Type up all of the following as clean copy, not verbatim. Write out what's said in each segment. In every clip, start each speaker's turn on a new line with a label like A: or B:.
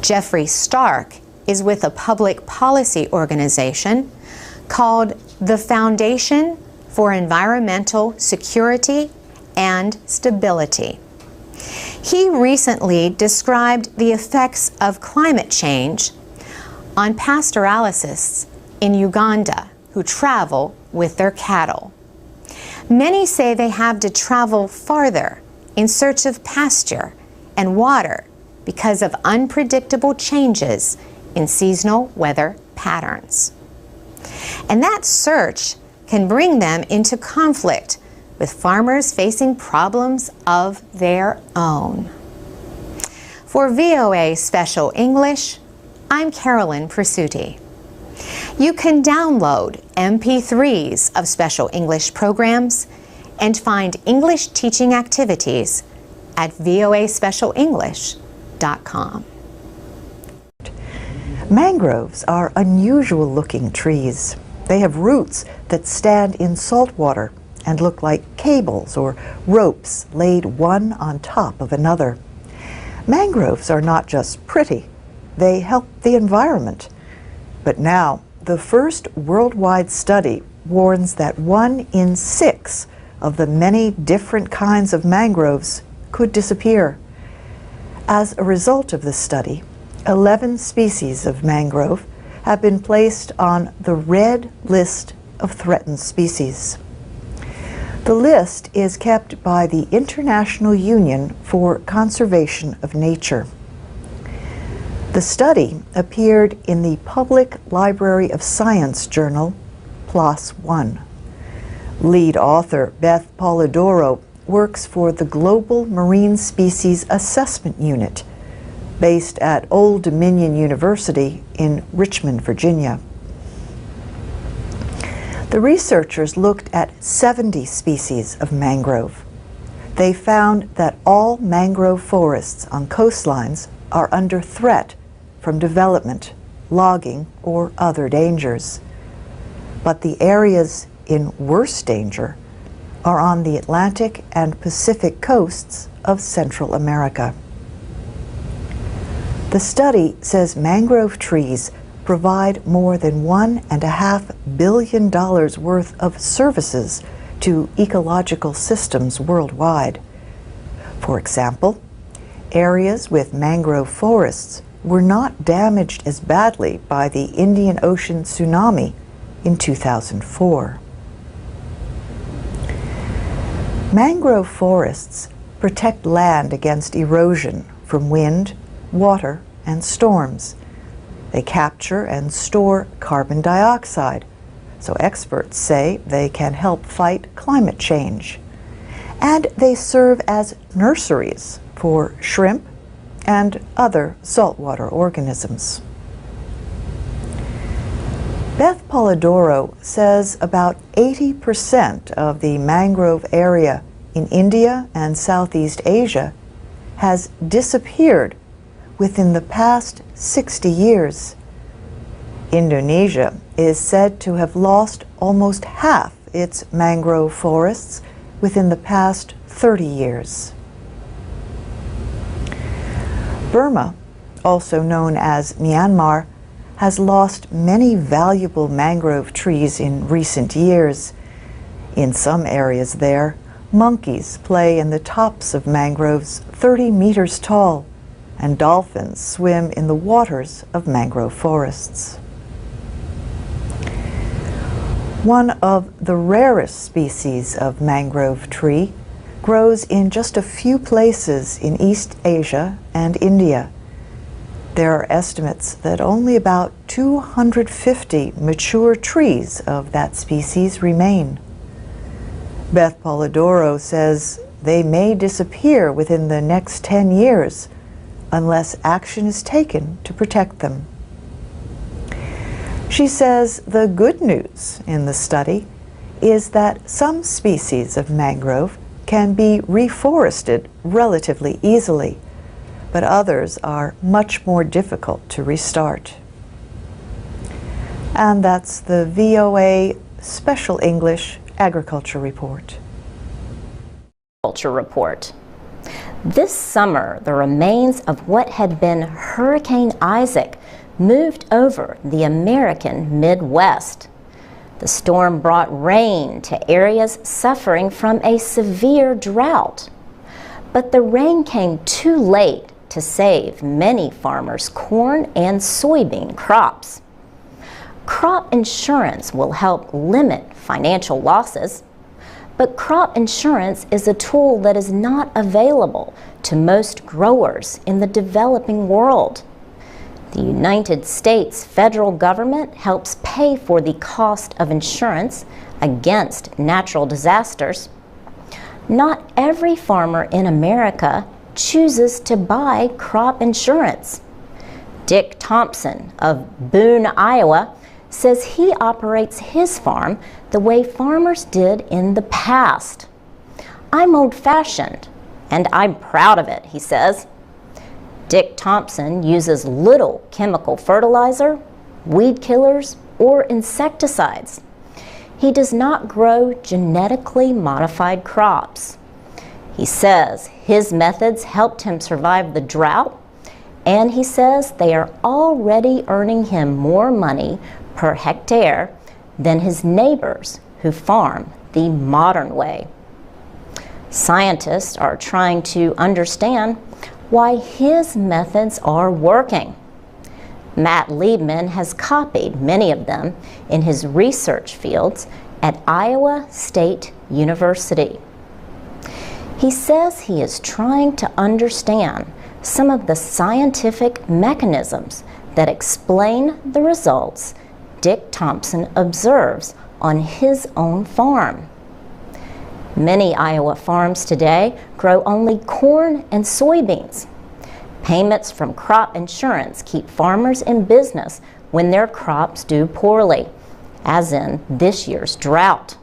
A: Jeffrey Stark is with a public policy organization called the Foundation for Environmental Security and Stability. He recently described the effects of climate change on pastoralists in Uganda who travel with their cattle. Many say they have to travel farther in search of pasture and water because of unpredictable changes in seasonal weather patterns. And that search can bring them into conflict with farmers facing problems of their own. For VOA Special English, I'm Carolyn Presutti. You can download MP3s of Special English programs and find English teaching activities at voaspecialenglish.com.
B: Mangroves are unusual-looking trees. They have roots that stand in salt water and look like cables or ropes laid one on top of another. Mangroves are not just pretty, they help the environment. But now, the first worldwide study warns that 1 in 6 of the many different kinds of mangroves could disappear. As a result of this study, 11 species of mangrove have been placed on the red list of threatened species. The list is kept by the International Union for Conservation of Nature. The study appeared in the Public Library of Science journal, PLOS One. Lead author Beth Polidoro works for the Global Marine Species Assessment Unit, based at Old Dominion University in Richmond, Virginia. The researchers looked at 70 species of mangrove. They found that all mangrove forests on coastlines are under threat from development, logging, or other dangers. But the areas in worse danger are on the Atlantic and Pacific coasts of Central America. The study says mangrove trees provide more than $1.5 billion worth of services to ecological systems worldwide. For example, areas with mangrove forests were not damaged as badly by the Indian Ocean tsunami in 2004. Mangrove forests protect land against erosion from wind, water, and storms. They capture and store carbon dioxide, so experts say they can help fight climate change. And they serve as nurseries for shrimp and other saltwater organisms. Beth Polidoro says about 80% of the mangrove area in India and Southeast Asia has disappeared within the past 60 years. Indonesia is said to have lost almost half its mangrove forests within the past 30 years. Burma, also known as Myanmar, has lost many valuable mangrove trees in recent years. In some areas there, monkeys play in the tops of mangroves 30 meters tall, and dolphins swim in the waters of mangrove forests. One of the rarest species of mangrove tree grows in just a few places in East Asia and India. There are estimates that only about 250 mature trees of that species remain. Beth Polidoro says they may disappear within the next 10 years unless action is taken to protect them. She says the good news in the study is that some species of mangrove can be reforested relatively easily, but others are much more difficult to restart. And that's the VOA Special English Agriculture Report.
C: Agriculture Report. This summer, the remains of what had been Hurricane Isaac moved over the American Midwest. The storm brought rain to areas suffering from a severe drought. But the rain came too late to save many farmers' corn and soybean crops. Crop insurance will help limit financial losses, but crop insurance is a tool that is not available to most growers in the developing world. The United States federal government helps pay for the cost of insurance against natural disasters. Not every farmer in America chooses to buy crop insurance. Dick Thompson of Boone, Iowa, says he operates his farm the way farmers did in the past. "I'm old-fashioned, and I'm proud of it," he says. Dick Thompson uses little chemical fertilizer, weed killers, or insecticides. He does not grow genetically modified crops. He says his methods helped him survive the drought, and he says they are already earning him more money per hectare than his neighbors who farm the modern way. Scientists are trying to understand why his methods are working. Matt Liebman has copied many of them in his research fields at Iowa State University. He says he is trying to understand some of the scientific mechanisms that explain the results Dick Thompson observes on his own farm. Many Iowa farms today grow only corn and soybeans. Payments from crop insurance keep farmers in business when their crops do poorly, as in this year's drought.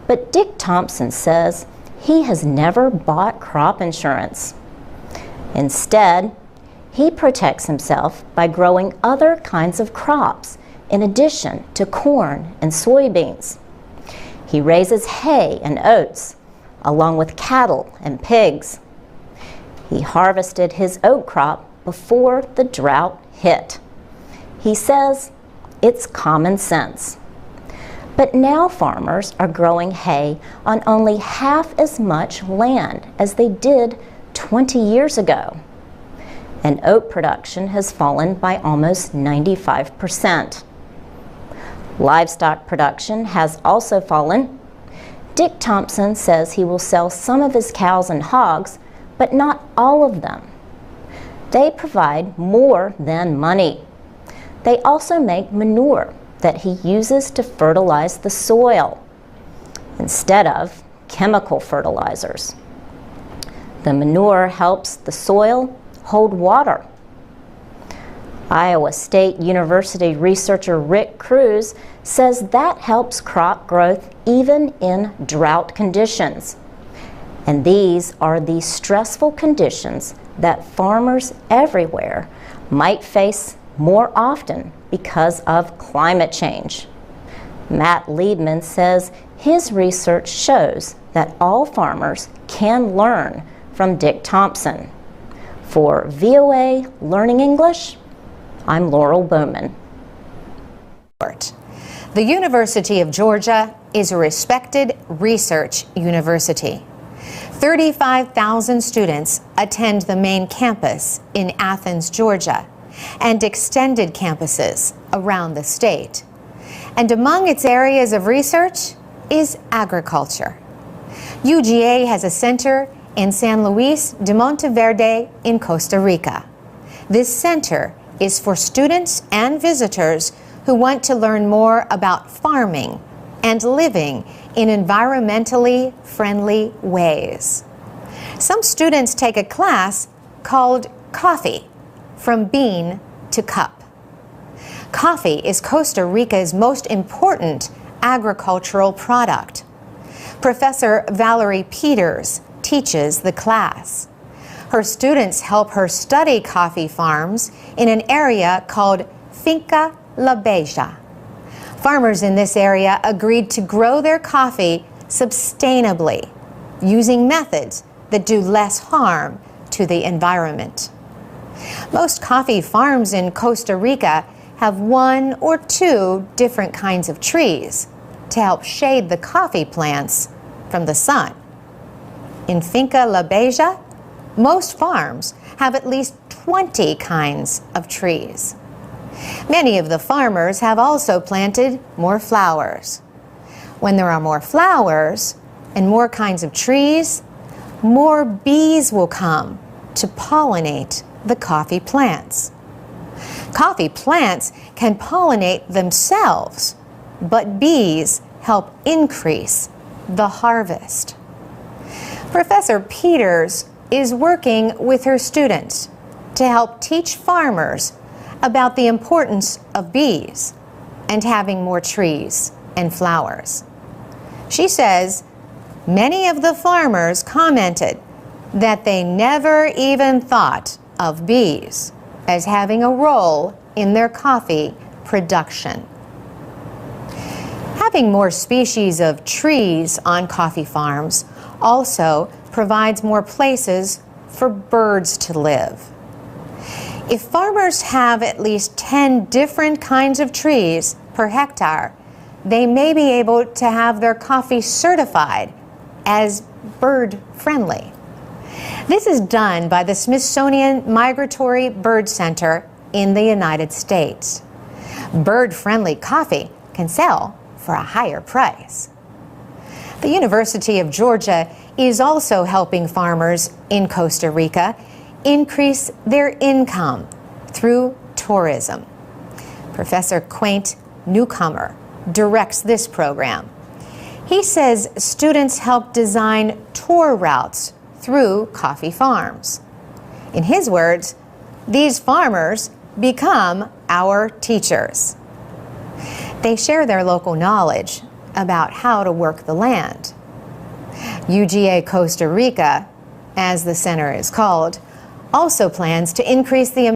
C: But Dick Thompson says he has never bought crop insurance. Instead, he protects himself by growing other kinds of crops in addition to corn and soybeans. He raises hay and oats, along with cattle and pigs. He harvested his oat crop before the drought hit. He says it's common sense. But now farmers are growing hay on only half as much land as they did 20 years ago. And oat production has fallen by almost 95%. Livestock production has also fallen. Dick Thompson says he will sell some of his cows and hogs, but not all of them. They provide more than money. They also make manure that he uses to fertilize the soil instead of chemical fertilizers. The manure helps the soil hold water. Iowa State University researcher Rick Cruz says that helps crop growth even in drought conditions. And these are the stressful conditions that farmers everywhere might face more often because of climate change. Matt Liebman says his research shows that all farmers can learn from Dick Thompson. For VOA Learning English, I'm Laurel Bowman.
A: The University of Georgia is a respected research university. 35,000 students attend the main campus in Athens, Georgia, and extended campuses around the state. And among its areas of research is agriculture. UGA has a center in San Luis de Monteverde in Costa Rica. This center is for students and visitors who want to learn more about farming and living in environmentally friendly ways. Some students take a class called Coffee, from bean to cup. Coffee is Costa Rica's most important agricultural product. Professor Valerie Peters teaches the class. Her students help her study coffee farms in an area called Finca La Beja. Farmers in this area agreed to grow their coffee sustainably, using methods that do less harm to the environment. Most coffee farms in Costa Rica have 1 or 2 different kinds of trees to help shade the coffee plants from the sun. In Finca La Beja, most farms have at least 20 kinds of trees. Many of the farmers have also planted more flowers. When there are more flowers and more kinds of trees, more bees will come to pollinate the coffee plants. Coffee plants can pollinate themselves, but bees help increase the harvest. Professor Peters is working with her students to help teach farmers about the importance of bees and having more trees and flowers. She says many of the farmers commented that they never even thought of bees as having a role in their coffee production. Having more species of trees on coffee farms also provides more places for birds to live. If farmers have at least 10 different kinds of trees per hectare, they may be able to have their coffee certified as bird-friendly. This is done by the Smithsonian Migratory Bird Center in the United States. Bird-friendly coffee can sell for a higher price. The University of Georgia is also helping farmers in Costa Rica increase their income through tourism. Professor Quaint Newcomer directs this program. He says students help design tour routes through coffee farms. In his words, these farmers become our teachers. They share their local knowledge about how to work the land. UGA Costa Rica, as the center is called, also plans to increase the